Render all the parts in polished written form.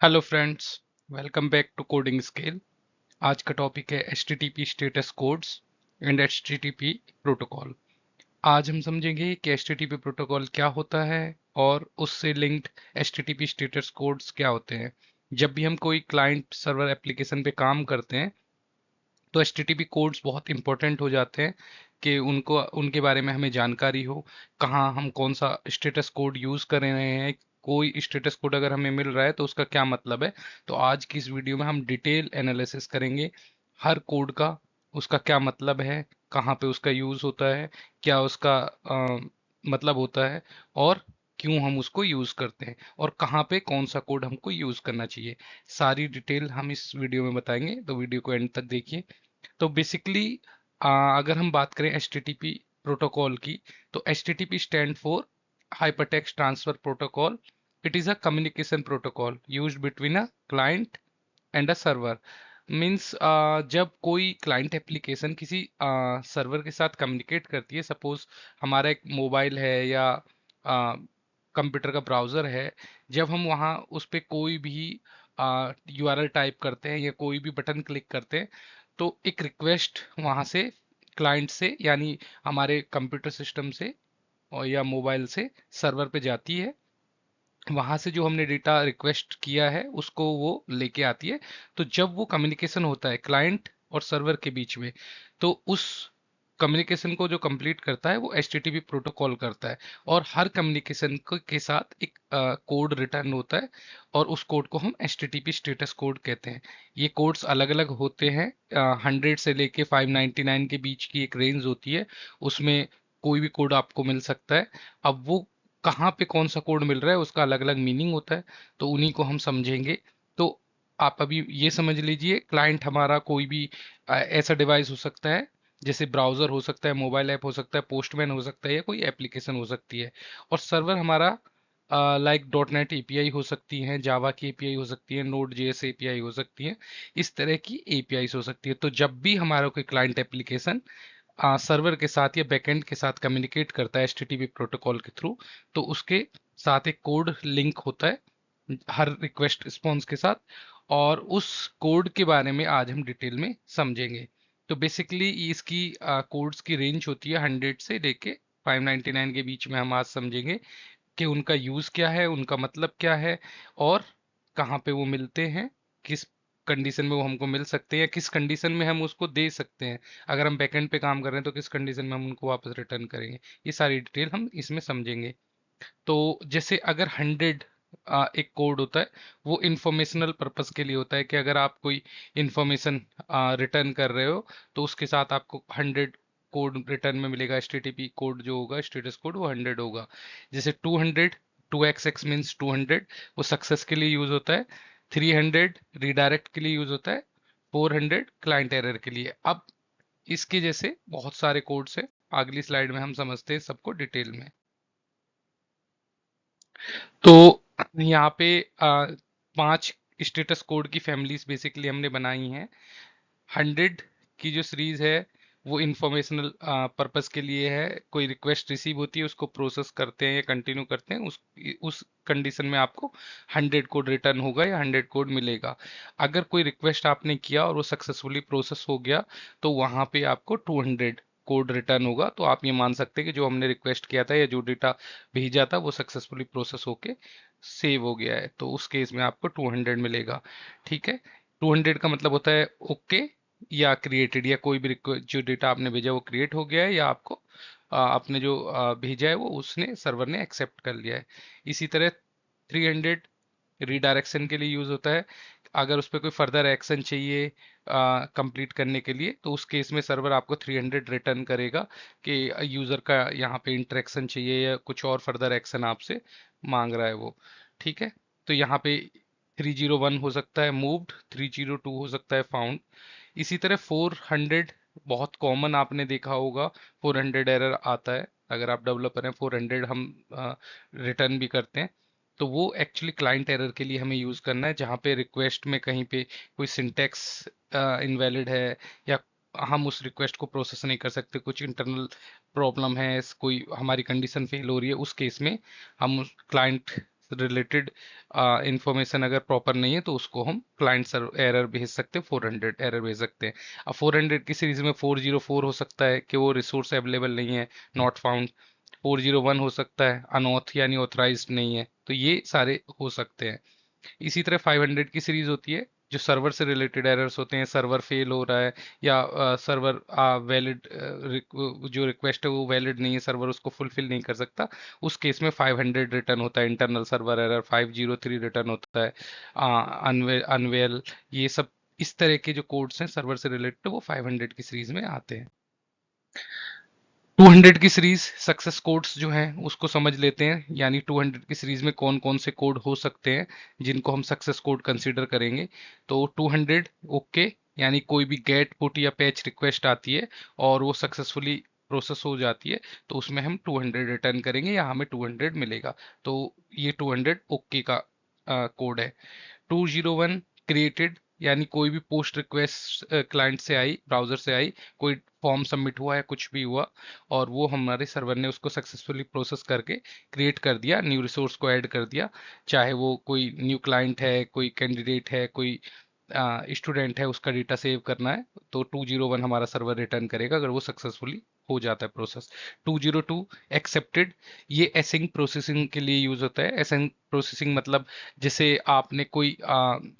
Hello friends, welcome back to coding scale. आज का topic है HTTP status codes and HTTP protocol. आज हम समझेंगे कि HTTP प्रोटोकॉल क्या होता है और उससे लिंक्ड HTTP स्टेटस कोड्स क्या होते हैं। जब भी हम कोई क्लाइंट सर्वर एप्लीकेशन पे काम करते हैं तो HTTP कोड्स बहुत इंपॉर्टेंट हो जाते हैं कि उनको उनके बारे में हमें जानकारी हो, कहाँ हम कौन सा स्टेटस कोड यूज़ कर रहे हैं। कोई स्टेटस कोड अगर हमें मिल रहा है तो उसका क्या मतलब है। तो आज की इस वीडियो में हम डिटेल एनालिसिस करेंगे हर कोड का, उसका क्या मतलब है, कहाँ पे उसका यूज़ होता है, क्या उसका मतलब होता है और क्यों हम उसको यूज़ करते हैं और कहाँ पे कौन सा कोड हमको यूज़ करना चाहिए। सारी डिटेल हम इस वीडियो में बताएंगे, तो वीडियो को एंड तक देखिए। तो बेसिकली अगर हम बात करें HTTP प्रोटोकॉल की, तो HTTP stand for hypertext transfer protocol. It is a communication protocol used between a client and a server. Means जब कोई क्लाइंट एप्लीकेशन किसी सर्वर के साथ कम्युनिकेट करती है, सपोज हमारा एक मोबाइल है या कंप्यूटर का ब्राउज़र है, जब हम वहाँ उस पर कोई भी URL टाइप करते हैं या कोई भी बटन क्लिक करते हैं तो एक रिक्वेस्ट वहाँ से क्लाइंट से यानी हमारे कंप्यूटर सिस्टम से और या मोबाइल से सर्वर पे जाती है। वहां से जो हमने डेटा रिक्वेस्ट किया है उसको वो लेके आती है। तो जब वो कम्युनिकेशन होता है क्लाइंट और सर्वर के बीच में, तो उस कम्युनिकेशन को जो कंप्लीट करता है वो HTTP प्रोटोकॉल करता है। और हर कम्युनिकेशन के साथ एक कोड रिटर्न होता है और उस कोड को हम HTTP स्टेटस कोड कहते हैं। ये कोड्स अलग अलग होते हैं, 100 से लेके 599 के बीच की एक रेंज होती है। उसमें कोई भी कोड आपको मिल सकता है। अब वो कहाँ पे कौन सा कोड मिल रहा है उसका अलग अलग मीनिंग होता है, तो उन्हीं को हम समझेंगे। तो आप अभी ये समझ लीजिए, क्लाइंट हमारा कोई भी ऐसा डिवाइस हो सकता है, जैसे ब्राउजर हो सकता है, मोबाइल ऐप हो सकता है, पोस्टमैन हो सकता है या कोई एप्लीकेशन हो सकती है। और सर्वर हमारा लाइक .NET एपीआई हो सकती हैं, जावा की एपीआई हो सकती है, नोड जेएस एपीआई हो सकती है। इस तरह की एपीआई हो सकती है। तो जब भी हमारा कोई क्लाइंट एप्लीकेशन सर्वर के साथ या बैकएंड के साथ कम्युनिकेट करता है HTTP प्रोटोकॉल के थ्रू, तो उसके साथ एक कोड लिंक होता है हर रिक्वेस्ट रिस्पॉन्स के साथ। और उस कोड के बारे में आज हम डिटेल में समझेंगे। तो बेसिकली इसकी कोड्स की रेंज होती है 100 से लेके 599 के बीच में। हम आज समझेंगे कि उनका यूज क्या है, उनका मतलब क्या है और कहाँ पे वो मिलते हैं, किस कंडीशन में वो हमको मिल सकते हैं, किस कंडीशन में हम उसको दे सकते हैं। अगर हम बैकएंड पे काम कर रहे हैं तो किस कंडीशन में हम उनको वापस रिटर्न करेंगे। ये सारी डिटेल हम इसमें समझेंगे। तो जैसे अगर 100 एक कोड होता है, वो इंफॉर्मेशनल पर्पस के लिए होता है कि अगर आप कोई इंफॉर्मेशन रिटर्न कर रहे हो तो उसके साथ आपको 100 कोड रिटर्न में मिलेगा। HTTP कोड जो होगा, स्टेटस कोड, वो 100 होगा। जैसे 200, 2xx मीन्स 200, वो सक्सेस के लिए यूज होता है। 300 रीडायरेक्ट के लिए यूज होता है। 400 क्लाइंट एरर के लिए। अब इसके जैसे बहुत सारे कोड्स हैं, अगली स्लाइड में हम समझते हैं सबको डिटेल में। तो यहाँ पे 5 स्टेटस कोड की फैमिलीज बेसिकली हमने बनाई हैं। 100 की जो सीरीज है वो इंफॉर्मेशनल पर्पस के लिए है। कोई रिक्वेस्ट रिसीव होती है, उसको प्रोसेस करते हैं या कंटिन्यू करते हैं, उस कंडीशन में आपको 100 कोड रिटर्न होगा या 100 कोड मिलेगा। अगर कोई रिक्वेस्ट आपने किया और वो सक्सेसफुली प्रोसेस हो गया तो वहां पे आपको 200 कोड रिटर्न होगा। तो आप ये मान सकते हैं कि जो हमने रिक्वेस्ट किया था या जो डेटा भेजा था वो सक्सेसफुली प्रोसेस होके सेव हो गया है, तो उस केस में आपको 200 मिलेगा। ठीक है। 200 का मतलब होता है ओके या क्रिएटेड, या कोई भी जो डेटा आपने भेजा वो क्रिएट हो गया है या आपको आपने जो भेजा है वो उसने सर्वर ने एक्सेप्ट कर लिया है। इसी तरह 300 रीडायरेक्शन के लिए यूज होता है। अगर उस पर कोई फर्दर एक्शन चाहिए कंप्लीट करने के लिए तो उस केस में सर्वर आपको 300 रिटर्न करेगा कि यूजर का यहाँ पे इंटरेक्शन चाहिए या कुछ और फर्दर एक्शन आपसे मांग रहा है वो। ठीक है। तो यहाँ पे 301 हो सकता है मूव्ड, 302 हो सकता है फाउंड। इसी तरह 400 बहुत कॉमन आपने देखा होगा, 400 एरर आता है। अगर आप डेवलपर हैं, 400 हम रिटर्न भी करते हैं। तो वो एक्चुअली क्लाइंट एरर के लिए हमें यूज करना है, जहाँ पे रिक्वेस्ट में कहीं पे कोई सिंटेक्स इनवैलिड है या हम उस रिक्वेस्ट को प्रोसेस नहीं कर सकते, कुछ इंटरनल प्रॉब्लम है, कोई हमारी कंडीशन फेल हो रही है, उस केस में हम क्लाइंट रिलेटेड इंफॉर्मेशन अगर प्रॉपर नहीं है तो उसको हम क्लाइंट सर्वर एरर भेज सकते हैं, 400 एरर भेज सकते हैं। अब 400 की सीरीज में 404 हो सकता है कि वो रिसोर्स अवेलेबल नहीं है, नॉट फाउंड। 401 हो सकता है अनऑथ यानी ऑथराइज्ड नहीं है, तो ये सारे हो सकते हैं। इसी तरह 500 की सीरीज होती है जो सर्वर से रिलेटेड एरर्स होते हैं, सर्वर फेल हो रहा है या सर्वर वैलिड जो रिक्वेस्ट है वो वैलिड नहीं है, सर्वर उसको फुलफिल नहीं कर सकता, उस केस में 500 रिटर्न होता है। इंटरनल सर्वर एरर 503 रिटर्न होता है। अनवेल, ये सब इस तरह के जो कोड्स हैं सर्वर से रिलेटेड वो 500 की सीरीज में आते हैं। 200 की सीरीज सक्सेस कोड्स जो हैं उसको समझ लेते हैं, यानी 200 की सीरीज में कौन कौन से कोड हो सकते हैं जिनको हम सक्सेस कोड कंसीडर करेंगे। तो 200 ओके, यानी कोई भी गेट पुट या पैच रिक्वेस्ट आती है और वो सक्सेसफुली प्रोसेस हो जाती है तो उसमें हम 200 रिटर्न करेंगे या हमें 200 मिलेगा। तो ये 200 ओके का कोड है। 201 क्रिएटेड, यानी कोई भी पोस्ट रिक्वेस्ट क्लाइंट से आई, ब्राउजर से आई, कोई फॉर्म सबमिट हुआ है, कुछ भी हुआ और वो हमारे सर्वर ने उसको सक्सेसफुली प्रोसेस करके क्रिएट कर दिया, न्यू रिसोर्स को ऐड कर दिया, चाहे वो कोई न्यू क्लाइंट है, कोई कैंडिडेट है, कोई स्टूडेंट है, उसका डेटा सेव करना है, तो 201 हमारा सर्वर रिटर्न करेगा अगर वो सक्सेसफुली हो जाता है प्रोसेस। 202 एक्सेप्टेड, ये एसिंग प्रोसेसिंग के लिए यूज होता है। एसिंग प्रोसेसिंग मतलब जैसे आपने कोई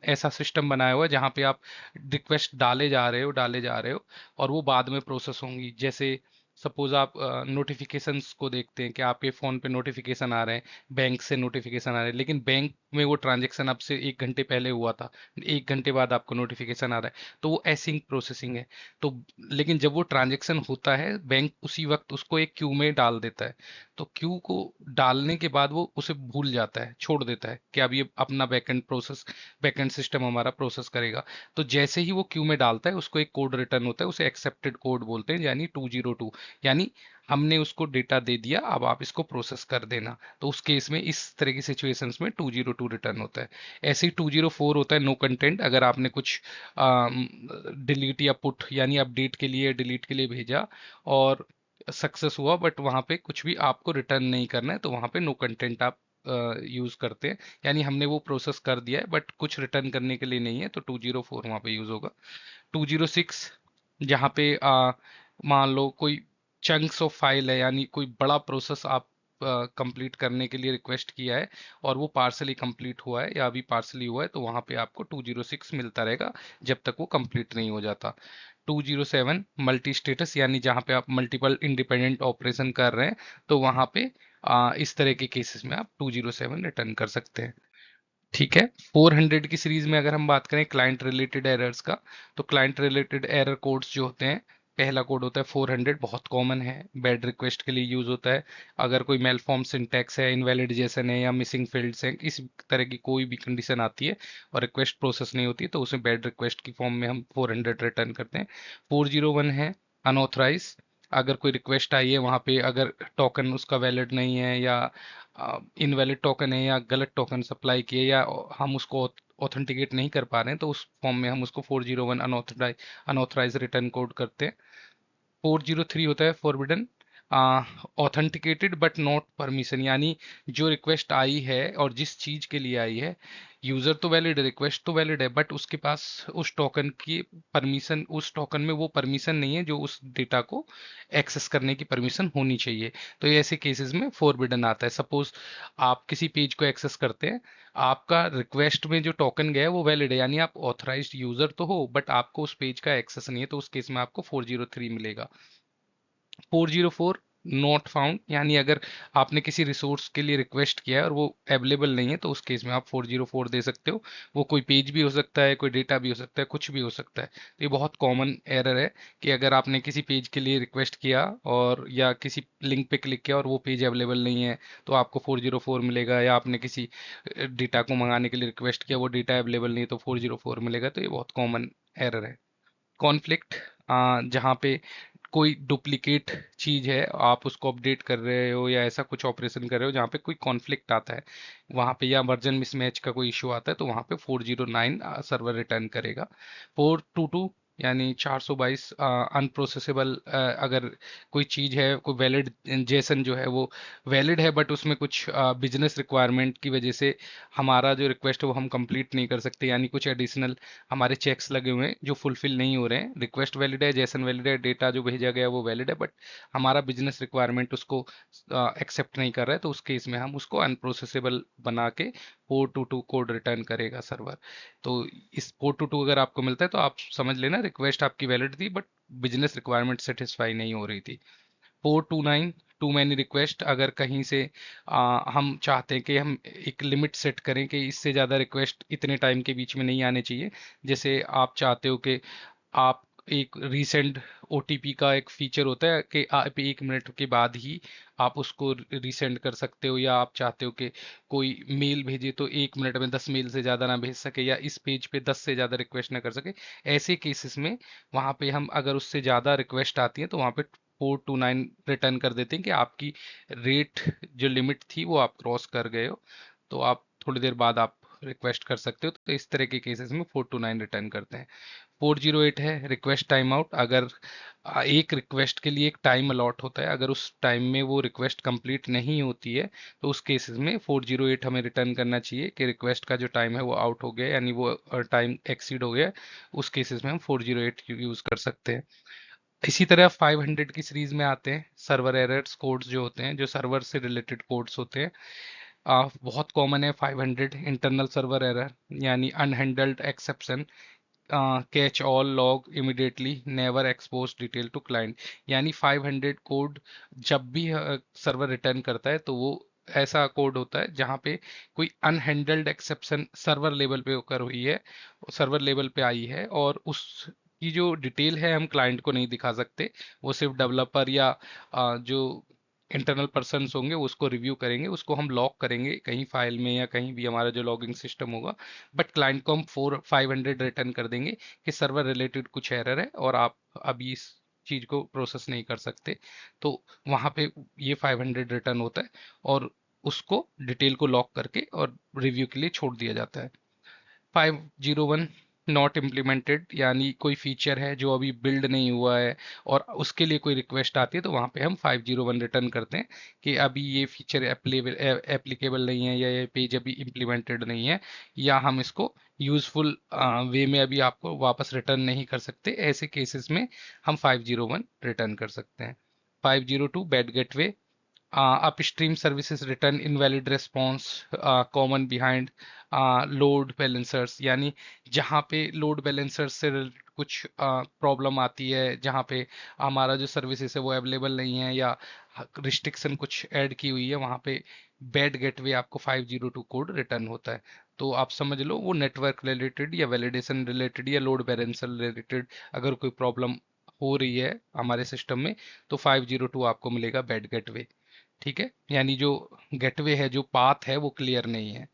ऐसा सिस्टम बनाया हुआ है जहाँ पे आप रिक्वेस्ट डाले जा रहे हो और वो बाद में प्रोसेस होंगी। जैसे सपोज आप नोटिफिकेशंस को देखते हैं कि आपके फ़ोन पे नोटिफिकेशन आ रहे हैं, बैंक से नोटिफिकेशन आ रहे हैं, लेकिन बैंक में वो ट्रांजेक्शन अब से 1 घंटे पहले हुआ था, 1 घंटे बाद आपको नोटिफिकेशन आ रहा है, तो वो एसिंक प्रोसेसिंग है। तो लेकिन जब वो ट्रांजेक्शन होता है बैंक उसी वक्त उसको एक क्यू में डाल देता है, तो क्यू को डालने के बाद वो उसे भूल जाता है, छोड़ देता है कि अब ये अपना बैकएंड सिस्टम हमारा प्रोसेस करेगा। तो जैसे ही वो क्यू में डालता है उसको एक कोड रिटर्न होता है, उसे एक्सेप्टेड कोड बोलते हैं, यानी 202, यानी हमने उसको डेटा दे दिया, अब आप इसको प्रोसेस कर देना। तो उस केस में इस तरह की सिचुएशंस में 202 रिटर्न होता है। ऐसे ही 204 होता है नो कंटेंट, अगर आपने कुछ डिलीट या पुट यानी अपडेट के लिए डिलीट के लिए भेजा और सक्सेस हुआ बट वहां पे कुछ भी आपको रिटर्न नहीं करना है, तो वहां पे नो कंटेंट आप यूज करते हैं, यानी हमने वो प्रोसेस कर दिया है बट कुछ रिटर्न करने के लिए नहीं है, तो 204 वहां पे यूज होगा। 206 जहाँ पे मान लो कोई चंक्स ऑफ फाइल है, यानी कोई बड़ा प्रोसेस आप कंप्लीट करने के लिए रिक्वेस्ट किया है और वो पार्सली कंप्लीट हुआ है या अभी पार्सली हुआ है, तो वहां पे आपको 206 मिलता रहेगा जब तक वो कंप्लीट नहीं हो जाता। 207 मल्टी स्टेटस, यानी जहाँ पे आप मल्टीपल इंडिपेंडेंट ऑपरेशन कर रहे हैं, तो वहां पे इस तरह के केसेस में आप 207 रिटर्न कर सकते हैं। ठीक है। 400 की सीरीज में अगर हम बात करें क्लाइंट रिलेटेड एरर्स का, तो क्लाइंट रिलेटेड एरर कोड्स जो होते हैं, पहला कोड होता है 400, बहुत कॉमन है, बैड रिक्वेस्ट के लिए यूज होता है। अगर कोई मेलफॉर्म सिंटैक्स है, इनवैलिड जेसन है या मिसिंग फील्ड्स हैं, इस तरह की कोई भी कंडीशन आती है और रिक्वेस्ट प्रोसेस नहीं होती, तो उसे बैड रिक्वेस्ट की फॉर्म में हम 400 रिटर्न करते हैं। 401 है अनऑथराइज, अगर कोई रिक्वेस्ट आई है वहां पे अगर टोकन उसका वैलिड नहीं है या इनवैलिड टोकन है या गलत टोकन सप्लाई किए या हम उसको ऑथेंटिकेट नहीं कर पा रहे हैं, तो उस फॉर्म में हम उसको 401 अनऑथराइज रिटर्न कोड करते हैं। 403 होता है forbidden authenticated but not permission, यानी जो रिक्वेस्ट आई है और जिस चीज के लिए आई है, यूजर तो वैलिड है, रिक्वेस्ट तो वैलिड है, बट उसके पास उस टोकन की परमिशन, उस टोकन में वो परमिशन नहीं है जो उस डेटा को एक्सेस करने की परमिशन होनी चाहिए। तो ये ऐसे केसेस में फॉरबिडन आता है। सपोज आप किसी पेज को एक्सेस करते हैं, आपका रिक्वेस्ट में जो टोकन गया है वो वैलिड है, यानी आप ऑथराइज्ड यूजर तो हो बट आपको उस पेज का एक्सेस नहीं है, तो उस केस में आपको 403 मिलेगा। 404 नॉट फाउंड, यानी अगर आपने किसी रिसोर्स के लिए रिक्वेस्ट किया है और वो अवेलेबल नहीं है, तो उस केस में आप 404 दे सकते हो। वो कोई पेज भी हो सकता है, कोई डेटा भी हो सकता है, कुछ भी हो सकता है। तो ये बहुत कॉमन एरर है कि अगर आपने किसी पेज के लिए रिक्वेस्ट किया और या किसी लिंक पे क्लिक किया और वो पेज अवेलेबल नहीं है, तो आपको 404 मिलेगा, या आपने किसी डेटा को मंगाने के लिए रिक्वेस्ट किया, वो डेटा अवेलेबल नहीं है, तो 404 मिलेगा। तो ये बहुत कॉमन एरर है। कॉन्फ्लिक्ट, जहाँ पे कोई डुप्लीकेट चीज है, आप उसको अपडेट कर रहे हो या ऐसा कुछ ऑपरेशन कर रहे हो जहाँ पे कोई कॉन्फ्लिक्ट आता है वहाँ पे, या वर्जन मिसमैच का कोई इशू आता है, तो वहाँ पे 409 सर्वर रिटर्न करेगा। 422 यानी 422 अनप्रोसेसेबल, अगर कोई चीज़ है, कोई वैलिड जेसन जो है वो वैलिड है, बट उसमें कुछ बिजनेस रिक्वायरमेंट की वजह से हमारा जो रिक्वेस्ट है वो हम कंप्लीट नहीं कर सकते, यानी कुछ एडिशनल हमारे चेक्स लगे हुए हैं जो फुलफिल नहीं हो रहे हैं। रिक्वेस्ट वैलिड है, जेसन वैलिड है, डेटा जो भेजा गया है वो वैलिड है, बट हमारा बिजनेस रिक्वायरमेंट उसको एक्सेप्ट नहीं कर रहा है, तो उस केस में हम उसको अनप्रोसेसेबल बना के 422 कोड रिटर्न करेगा सर्वर। तो इस 422 अगर आपको मिलता है तो आप समझ लेना रिक्वेस्ट आपकी वैलिड थी, बट बिजनेस रिक्वायरमेंट सेटिस्फाई नहीं हो रही थी। 429 टू मैनी रिक्वेस्ट, अगर कहीं से हम चाहते हैं कि हम एक लिमिट सेट करें कि इससे ज़्यादा रिक्वेस्ट इतने टाइम के बीच में नहीं आने चाहिए। जैसे आप चाहते हो कि आप एक रीसेंट ओटीपी का एक फीचर होता है कि आप 1 मिनट के बाद ही आप उसको रीसेंड कर सकते हो, या आप चाहते हो कि कोई मेल भेजे तो 1 मिनट में 10 मेल से ज़्यादा ना भेज सके, या इस पेज पे 10 से ज़्यादा रिक्वेस्ट ना कर सके। ऐसे केसेस में वहाँ पे हम अगर उससे ज़्यादा रिक्वेस्ट आती है तो वहाँ पे 429 रिटर्न कर देते हैं कि आपकी रेट जो लिमिट थी वो आप क्रॉस कर गए हो, तो आप थोड़ी देर बाद आप रिक्वेस्ट कर सकते हो। तो इस तरह के केसेस में 429 रिटर्न करते हैं। 408 है रिक्वेस्ट टाइम आउट। अगर एक रिक्वेस्ट के लिए एक टाइम अलॉट होता है, अगर उस टाइम में वो रिक्वेस्ट कंप्लीट नहीं होती है तो उस केसेस में 408 हमें रिटर्न करना चाहिए कि रिक्वेस्ट का जो टाइम है वो आउट हो गया, यानी वो टाइम एक्सीड हो गया। उस केसेस में हम 408 यूज कर सकते हैं। इसी तरह 500 की सीरीज में आते हैं सर्वर एरर्स कोड्स, जो होते हैं जो सर्वर से रिलेटेड कोड्स होते हैं। बहुत कॉमन है 500 इंटरनल सर्वर एरर, यानी unhandled exception, catch all log immediately never expose detail to client. यानी 500 कोड जब भी सर्वर रिटर्न करता है तो वो ऐसा कोड होता है जहाँ पे कोई अनहैंडल्ड एक्सेप्शन सर्वर लेवल पे ओकर हुई है, सर्वर लेवल पे आई है, और उस की जो डिटेल है हम क्लाइंट को नहीं दिखा सकते। वो सिर्फ डेवलपर या जो इंटरनल पर्सन्स होंगे वो उसको रिव्यू करेंगे, उसको हम लॉक करेंगे कहीं फाइल में या कहीं भी हमारा जो लॉगिंग सिस्टम होगा। बट क्लाइंट को हम 500 रिटर्न कर देंगे कि सर्वर रिलेटेड कुछ एरर है और आप अभी इस चीज को प्रोसेस नहीं कर सकते। तो वहां पे ये 500 रिटर्न होता है, और उसको डिटेल को लॉक करके और रिव्यू के लिए छोड़ दिया जाता है। 501 नॉट इम्प्लीमेंटेड, यानी कोई फीचर है जो अभी बिल्ड नहीं हुआ है और उसके लिए कोई रिक्वेस्ट आती है तो वहाँ पे हम 501 रिटर्न करते हैं कि अभी ये फीचर एप्लीकेबल नहीं है, या ये पेज अभी इम्प्लीमेंटेड नहीं है, या हम इसको यूजफुल वे में अभी आपको वापस रिटर्न नहीं कर सकते। ऐसे केसेस में हम 501 रिटर्न कर सकते हैं। 502 bad gateway, upstream services return invalid response common behind load balancers, यानी जहाँ पे लोड बैलेंसर्स से कुछ प्रॉब्लम आती है, जहाँ पे हमारा जो सर्विसेज है वो अवेलेबल नहीं है या रिस्ट्रिक्शन कुछ ऐड की हुई है, वहाँ पे बैड गेटवे आपको 502 कोड रिटर्न होता है। तो आप समझ लो वो नेटवर्क रिलेटेड या वैलिडेशन रिलेटेड या लोड बैलेंसर रिलेटेड अगर कोई प्रॉब्लम हो रही है हमारे सिस्टम में तो 502 आपको मिलेगा बैड गेटवे। ठीक है, यानी जो गेटवे है, जो पाथ है वो क्लियर नहीं है।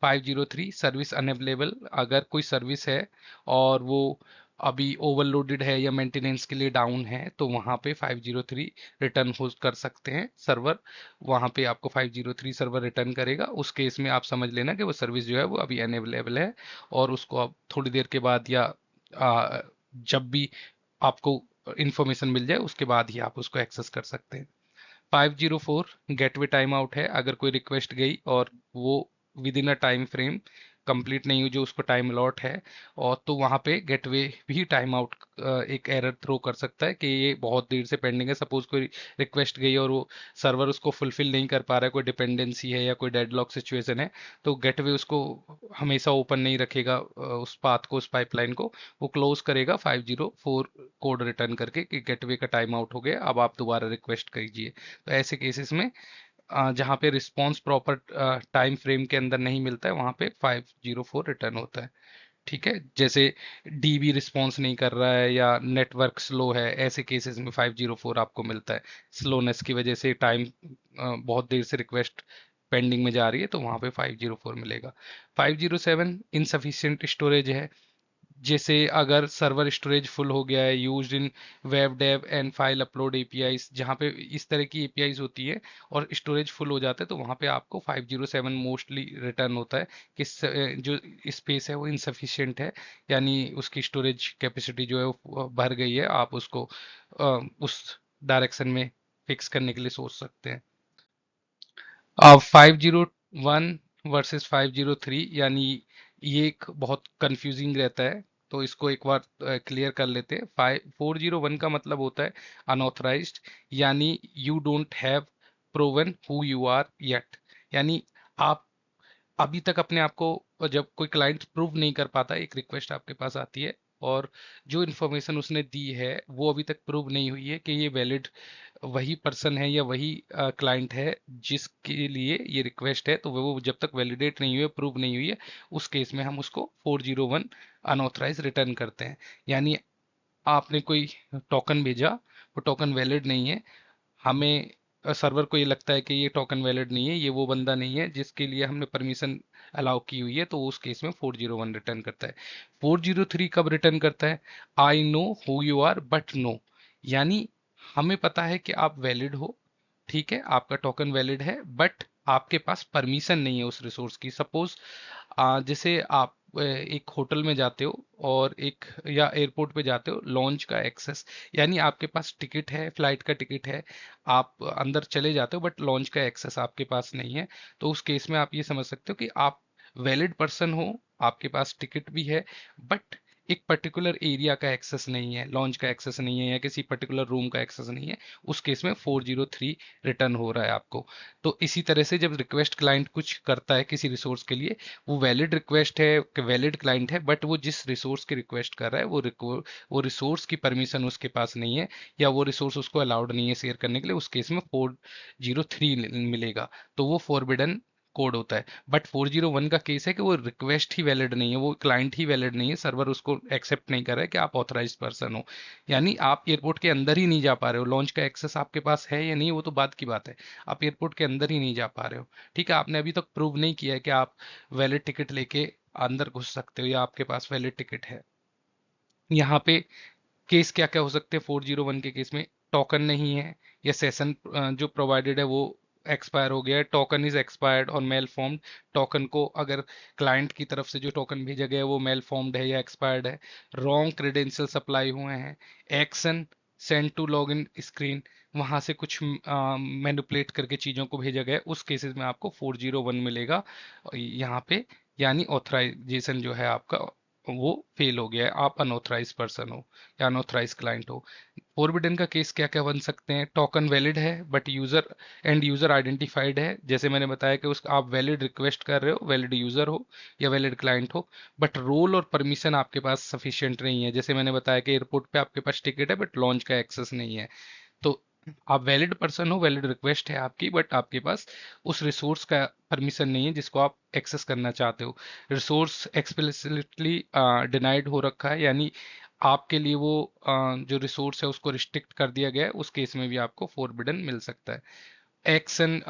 503 सर्विस अनअवेलेबल, अगर कोई सर्विस है और वो अभी ओवरलोडेड है या मेंटेनेंस के लिए डाउन है तो वहाँ पे 503 रिटर्न हो कर सकते हैं सर्वर। वहाँ पे आपको 503 सर्वर रिटर्न करेगा। उस केस में आप समझ लेना कि वो सर्विस जो है वो अभी अनअवेलेबल है, और उसको आप थोड़ी देर के बाद या जब भी आपको इंफॉर्मेशन मिल जाए उसके बाद ही आप उसको एक्सेस कर सकते हैं। 504 गेटवे टाइम आउट है, अगर कोई रिक्वेस्ट गई और वो with in a time frame complete नहीं हुई जो उसको टाइम अलॉट है, और तो वहाँ पे गेटवे भी टाइम आउट एक एरर थ्रो कर सकता है कि ये बहुत देर से पेंडिंग है। सपोज कोई रिक्वेस्ट गई और वो सर्वर उसको फुलफिल नहीं कर पा रहा है, कोई डिपेंडेंसी है या कोई डेडलॉक सिचुएशन है, तो गेटवे उसको हमेशा ओपन नहीं रखेगा, उस पाथ को, उस पाइपलाइन को वो क्लोज करेगा 504 कोड रिटर्न करके कि गेटवे का टाइम आउट हो गया, अब आप दोबारा रिक्वेस्ट कीजिए। तो ऐसे केसेस में जहाँ पे रिस्पॉन्स प्रॉपर टाइम फ्रेम के अंदर नहीं मिलता है वहाँ पे 504 रिटर्न होता है। ठीक है, जैसे डीबी रिस्पॉन्स नहीं कर रहा है या नेटवर्क स्लो है, ऐसे केसेस में 504 आपको मिलता है। स्लोनेस की वजह से टाइम बहुत देर से रिक्वेस्ट पेंडिंग में जा रही है तो वहाँ पे 504 मिलेगा। 507 इनसफिशियंट स्टोरेज है, जैसे अगर सर्वर स्टोरेज फुल हो गया है, used in web dev and file upload APIs, जहाँ पे इस तरह की एपीआईज होती है और स्टोरेज फुल हो जाता है, तो वहाँ पे आपको 507 मोस्टली रिटर्न होता है कि जो स्पेस है वो इनसफिशिएंट है, यानी उसकी स्टोरेज कैपेसिटी जो है वो भर गई है, आप उसको उस डायरेक्शन में फिक्स करने के लिए सोच सकते हैं। अब 501 वर्सेस 503, यानी ये एक बहुत कंफ्यूजिंग रहता है, तो इसको एक बार क्लियर कर लेते हैं। 401 का मतलब होता है अनऑथराइज्ड, यानी you don't have proven who you are yet, यानी आप अभी तक अपने आप को, जब कोई क्लाइंट प्रूव नहीं कर पाता, एक रिक्वेस्ट आपके पास आती है और जो इन्फॉर्मेशन उसने दी है वो अभी तक प्रूव नहीं हुई है कि ये वैलिड वही पर्सन है या वही क्लाइंट है जिसके लिए ये रिक्वेस्ट है, तो वो जब तक वैलिडेट नहीं हुई है, प्रूव नहीं हुई है, उस केस में हम उसको 401 अनऑथराइज रिटर्न करते हैं। यानी आपने कोई टोकन भेजा, वो टोकन वैलिड नहीं है, हमें सर्वर को ये लगता है कि ये टोकन वैलिड नहीं है, ये वो बंदा नहीं है जिसके लिए हमने परमिशन अलाउ की हुई है, तो उस केस में 401 रिटर्न करता है। 403 कब रिटर्न करता है? I know who you are but no, यानी हमें पता है कि आप वैलिड हो, ठीक है, आपका टोकन वैलिड है, बट आपके पास परमिशन नहीं है उस रिसोर्स की। सपोज जैसे आप एक होटल में जाते हो और एक या एयरपोर्ट पे जाते हो, लॉन्च का एक्सेस, यानी आपके पास टिकट है, फ्लाइट का टिकट है, आप अंदर चले जाते हो बट लॉन्च का एक्सेस आपके पास नहीं है, तो उस केस में आप ये समझ सकते हो कि आप वैलिड पर्सन हो, आपके पास टिकट भी है, बट एक पर्टिकुलर एरिया का एक्सेस नहीं है, लॉन्च का एक्सेस नहीं है या किसी पर्टिकुलर रूम का एक्सेस नहीं है, उस केस में 403 रिटर्न हो रहा है आपको। तो इसी तरह से जब रिक्वेस्ट क्लाइंट कुछ करता है किसी रिसोर्स के लिए, वो वैलिड रिक्वेस्ट है, वैलिड क्लाइंट है, बट वो जिस रिसोर्स की रिक्वेस्ट कर रहा है वो रिसोर्स की परमिशन उसके पास नहीं है, या वो रिसोर्स उसको अलाउड नहीं है शेयर करने के लिए, उस केस में 403 मिलेगा, तो वो फॉरबिडन कोड होता है। बट 401 का केस है कि वो रिक्वेस्ट ही वैलिड नहीं है, वो क्लाइंट ही वैलिड नहीं है, सर्वर उसको एक्सेप्ट नहीं कर रहा है कि आप ऑथराइज पर्सन हो, यानी आप एयरपोर्ट के अंदर ही नहीं जा पा रहे हो, लॉन्च का एक्सेस आपके पास है या नहीं वो तो बात की बात है, आप एयरपोर्ट के अंदर ही नहीं जा पा रहे हो, ठीक है, आपने अभी तक प्रूव नहीं किया है कि आप वैलिड टिकट लेके अंदर घुस सकते हो या आपके पास वैलिड टिकट है। यहाँ पे केस क्या क्या हो सकते हैं 401 के केस में? टोकन नहीं है, या सेशन जो प्रोवाइडेड है वो एक्सपायर हो गया है, टोकन इज एक्सपायर्ड और मेल फॉर्म्ड, टोकन को अगर क्लाइंट की तरफ से जो टोकन भेजा गया है वो मेल फॉर्म्ड है या एक्सपायर्ड है, रॉन्ग क्रेडेंशियल सप्लाई हुए हैं, action send to log in screen, वहां से कुछ मैनिपुलेट करके चीजों को भेजा गया है, उस केसेस में आपको 401 मिलेगा यहाँ पे, यानी ऑथराइजेशन जो है आपका वो फेल हो गया है, आप अनऑथराइज पर्सन हो या अनऑथराइज क्लाइंट हो। फॉरबिडन का केस क्या क्या बन सकते हैं? टोकन वैलिड है बट यूजर आइडेंटिफाइड है, जैसे मैंने बताया कि उसका आप वैलिड रिक्वेस्ट कर रहे हो, वैलिड यूजर हो या वैलिड क्लाइंट हो, बट रोल और परमिशन आपके पास सफिशिएंट नहीं है, जैसे मैंने बताया कि एयरपोर्ट पे आपके पास टिकट है बट लॉन्च का एक्सेस नहीं है, तो आप वैलिड पर्सन हो, वैलिड रिक्वेस्ट है आपकी, बट आपके पास उस रिसोर्स का परमिशन नहीं है जिसको आप एक्सेस करना चाहते हो, रिसोर्स एक्सप्लिसिटली डिनाइड हो रखा है, यानी आपके लिए वो जो रिसोर्स है उसको रिस्ट्रिक्ट कर दिया गया है, उस केस में भी आपको फॉरबिडन मिल सकता है। एक्शन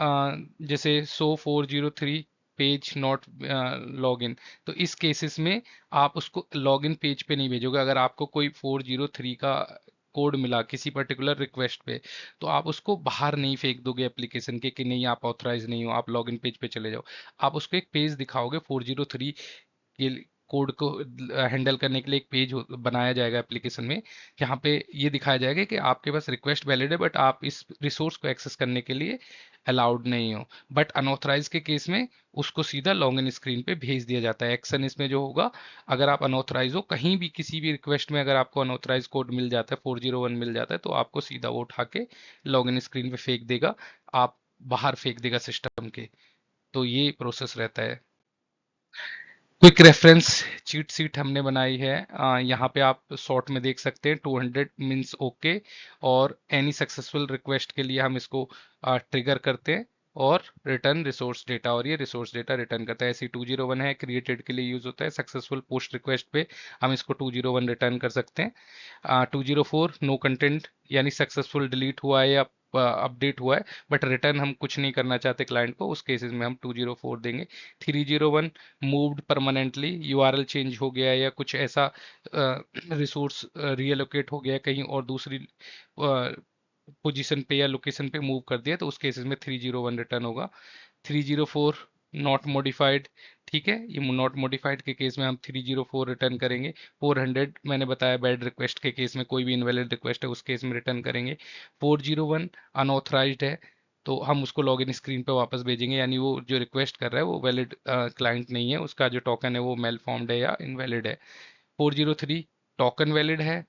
जैसे सो 403 पेज नॉट लॉग इन, तो इस केसेस में आप उसको लॉग इन पेज पे नहीं भेजोगे, अगर आपको कोई 403 का कोड मिला किसी पर्टिकुलर रिक्वेस्ट पे, तो आप उसको बाहर नहीं फेंक दोगे एप्लीकेशन के कि नहीं आप ऑथराइज नहीं हो, आप लॉग इन पेज पे चले जाओ, आप उसको एक पेज दिखाओगे 403 ये कोड को हैंडल करने के लिए, एक पेज बनाया जाएगा एप्लीकेशन में, जहाँ पे ये दिखाया जाएगा कि आपके पास रिक्वेस्ट वैलिड है बट आप इस रिसोर्स को एक्सेस करने के लिए अलाउड नहीं हो, बट अनऑथराइज के केस में उसको सीधा लॉगिन स्क्रीन पे भेज दिया जाता है। एक्शन इसमें जो होगा, अगर आप अनऑथराइज हो कहीं भी किसी भी रिक्वेस्ट में, अगर आपको अनऑथराइज कोड मिल जाता है 401 मिल जाता है, तो आपको सीधा वो उठा के लॉगिन स्क्रीन पे फेंक देगा, आप बाहर फेंक देगा सिस्टम के, तो ये प्रोसेस रहता है। क्विक रेफरेंस चीट सीट हमने बनाई है, यहाँ पे आप शॉर्ट में देख सकते हैं 200 मीन्स ओके, और एनी सक्सेसफुल रिक्वेस्ट के लिए हम इसको ट्रिगर करते हैं, और रिटर्न रिसोर्स डेटा, और ये रिसोर्स डेटा रिटर्न करता है। ऐसी 201 है, क्रिएटेड के लिए यूज होता है, सक्सेसफुल पोस्ट रिक्वेस्ट पे हम इसको 201 रिटर्न कर सकते हैं। 204 नो कंटेंट, यानी सक्सेसफुल डिलीट हुआ है या अपडेट हुआ है, बट रिटर्न हम कुछ नहीं करना चाहते क्लाइंट को, उस केसेस में हम 204 देंगे। 301 मूव्ड परमानेंटली, यूआरएल चेंज हो गया या कुछ ऐसा रिसोर्स रीएलोकेट हो गया कहीं और दूसरी पोजीशन पे या लोकेशन पे मूव कर दिया, तो उस केसेस में 301 रिटर्न होगा। 304 नॉट मॉडिफाइड, ठीक है, ये नॉट मॉडिफाइड के केस में हम 304 रिटर्न करेंगे। 400 मैंने बताया बैड रिक्वेस्ट के केस में, कोई भी इनवैलिड रिक्वेस्ट है उस केस में रिटर्न करेंगे। 401 अनऑथराइज्ड है, तो हम उसको लॉगिन स्क्रीन पे वापस भेजेंगे, यानी वो जो रिक्वेस्ट कर रहा है वो वैलिड क्लाइंट नहीं है, उसका जो टोकन है वो मेल फॉर्म्ड है या इनवैलिड है। 403 टोकन वैलिड है,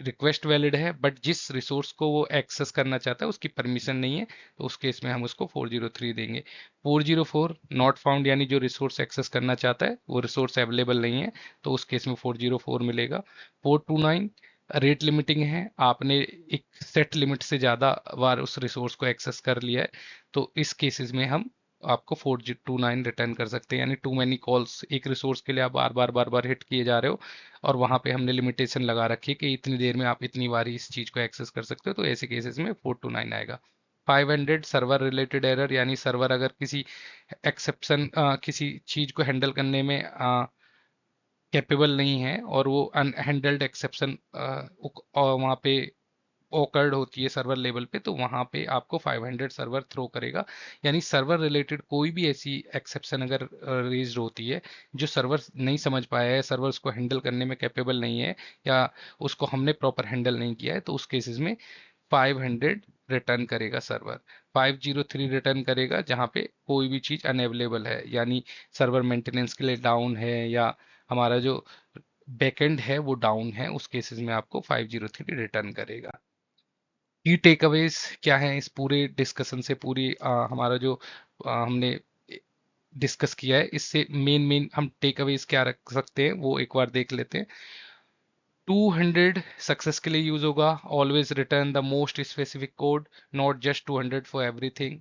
रिक्वेस्ट वैलिड है, बट जिस रिसोर्स को वो एक्सेस करना चाहता है उसकी परमिशन नहीं है, तो उस केस में हम उसको 403 देंगे। 404 नॉट फाउंड, यानी जो रिसोर्स एक्सेस करना चाहता है वो रिसोर्स अवेलेबल नहीं है, तो उस केस में 404 मिलेगा। 429 रेट लिमिटिंग है, आपने एक सेट लिमिट से ज़्यादा बार उस रिसोर्स को एक्सेस कर लिया है, तो इस केसेस में हम आपको 429 रिटर्न कर सकते हैं, यानी टू मैनी कॉल्स, एक रिसोर्स के लिए आप बार बार हिट किए जा रहे हो और वहां पे हमने लिमिटेशन लगा रखी है कि इतनी देर में आप इतनी बार इस चीज को एक्सेस कर सकते हो, तो ऐसे केसेस में 429 आएगा। 500 सर्वर रिलेटेड एरर, यानी सर्वर अगर किसी एक्सेप्शन किसी चीज को हैंडल करने में कैपेबल नहीं है और वो अनहैंडल्ड एक्सेप्शन वहाँ पे ओकर्ड होती है सर्वर लेवल पे, तो वहां पे आपको 500 सर्वर थ्रो करेगा, यानी सर्वर रिलेटेड कोई भी ऐसी एक्सेप्शन अगर रेज्ड होती है जो सर्वर नहीं समझ पाया है, सर्वर उसको हैंडल करने में कैपेबल नहीं है या उसको हमने प्रॉपर हैंडल नहीं किया है, तो उस केसेस में 500 रिटर्न करेगा सर्वर। 503 रिटर्न करेगा जहां पे कोई भी चीज अनअवेलेबल है, यानी सर्वर मेंटेनेंस के लिए डाउन है या हमारा जो बैकएंड है वो डाउन है, उस केसेस में आपको 503 रिटर्न करेगा। की टेक अवेज क्या है इस पूरे डिस्कशन से, पूरी हमारा जो हमने डिस्कस किया है, इससे मेन मेन हम टेक अवेज क्या रख सकते हैं वो एक बार देख लेते हैं। 200 सक्सेस के लिए यूज होगा, always return the most specific code, not just 200 for everything.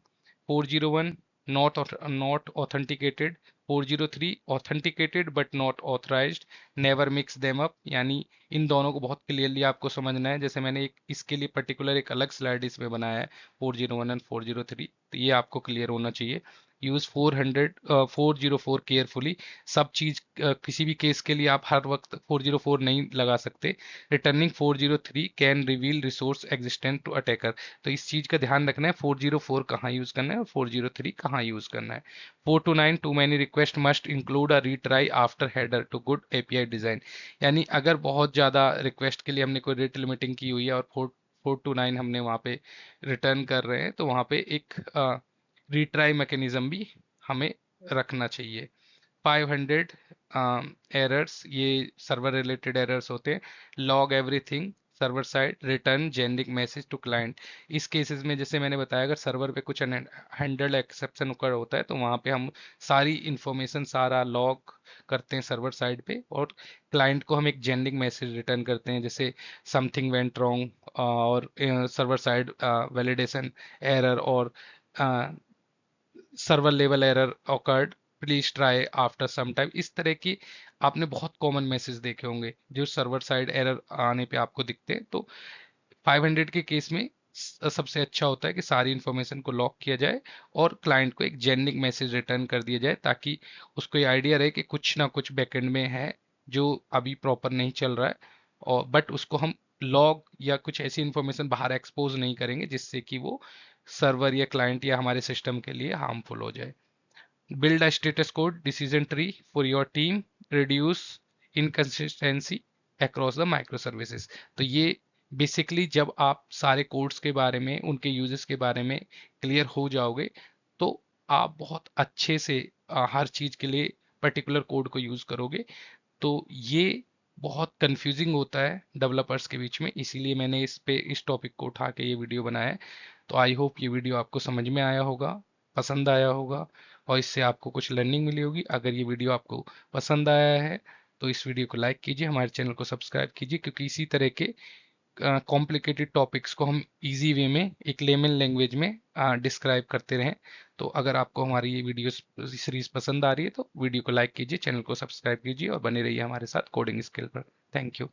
401 not authenticated. 403 authenticated but not authorised, never mix them up, यानी इन दोनों को बहुत क्लियरली आपको समझना है, जैसे मैंने एक इसके लिए पर्टिकुलर एक अलग स्लाइड इसमें बनाया है 401 एंड 403, तो ये आपको क्लियर होना चाहिए। यूज 404 केयरफुली, सब चीज किसी भी केस के लिए आप हर वक्त 404 नहीं लगा सकते। Returning 403 can reveal resource existent to attacker, तो इस चीज का ध्यान रखना है 404 कहाँ यूज करना है और 403 कहाँ यूज करना है। 429 too many request must include a retry after header to good API design, यानी अगर बहुत ज्यादा रिक्वेस्ट के लिए हमने कोई रेट लिमिटिंग की हुई है और 429 हमने वहां पे रिटर्न कर रहे हैं, तो वहां पे एक रिट्राई मैकेनिज्म भी हमें रखना चाहिए। 500 एरर्स, ये सर्वर रिलेटेड एरर्स होते हैं। Log everything server side, return generic message to client, इस केसेस में जैसे मैंने बताया अगर सर्वर पे कुछ हैंडल्ड एक्सेप्शन ओकर होता है तो वहां पे हम सारी इंफॉर्मेशन सारा लॉग करते हैं सर्वर साइड पे, और क्लाइंट को हम एक जेनरिक मैसेज रिटर्न करते हैं, जैसे समथिंग वेंट रॉन्ग और सर्वर साइड वैलिडेशन एरर और server level error occurred, please try after some time, इस तरह की आपने बहुत कॉमन मैसेज देखे होंगे जो सर्वर साइड एरर आने पे आपको दिखते हैं। तो 500 के केस में सबसे अच्छा होता है कि सारी इंफॉर्मेशन को लॉक किया जाए और क्लाइंट को एक जेनरिक मैसेज रिटर्न कर दिया जाए, ताकि उसको ये आइडिया रहे कि कुछ ना कुछ बैकएंड में है जो अभी प्रॉपर नहीं चल रहा है, और बट उसको हम लॉग या कुछ ऐसी इंफॉर्मेशन बाहर एक्सपोज नहीं करेंगे जिससे कि वो सर्वर या क्लाइंट या हमारे सिस्टम के लिए हार्मफुल हो जाए। Build a status code decision tree for your team, reduce inconsistency across the microservices, तो ये बेसिकली जब आप सारे कोड्स के बारे में उनके यूजेस के बारे में क्लियर हो जाओगे, तो आप बहुत अच्छे से हर चीज के लिए पर्टिकुलर कोड को यूज करोगे। तो ये बहुत कंफ्यूजिंग होता है डेवलपर्स के बीच में, इसीलिए मैंने इस टॉपिक को उठा के ये वीडियो बनाया है। तो आई होप ये वीडियो आपको समझ में आया होगा, पसंद आया होगा और इससे आपको कुछ लर्निंग मिली होगी। अगर ये वीडियो आपको पसंद आया है तो इस वीडियो को लाइक कीजिए, हमारे चैनल को सब्सक्राइब कीजिए, क्योंकि इसी तरह के कॉम्प्लिकेटेड टॉपिक्स को हम इजी वे में एक लेमन लैंग्वेज में डिस्क्राइब करते रहें। तो अगर आपको हमारी ये वीडियो सीरीज पसंद आ रही है तो वीडियो को लाइक कीजिए, चैनल को सब्सक्राइब कीजिए और बने रहिए हमारे साथ कोडिंग स्किल पर। Thank you.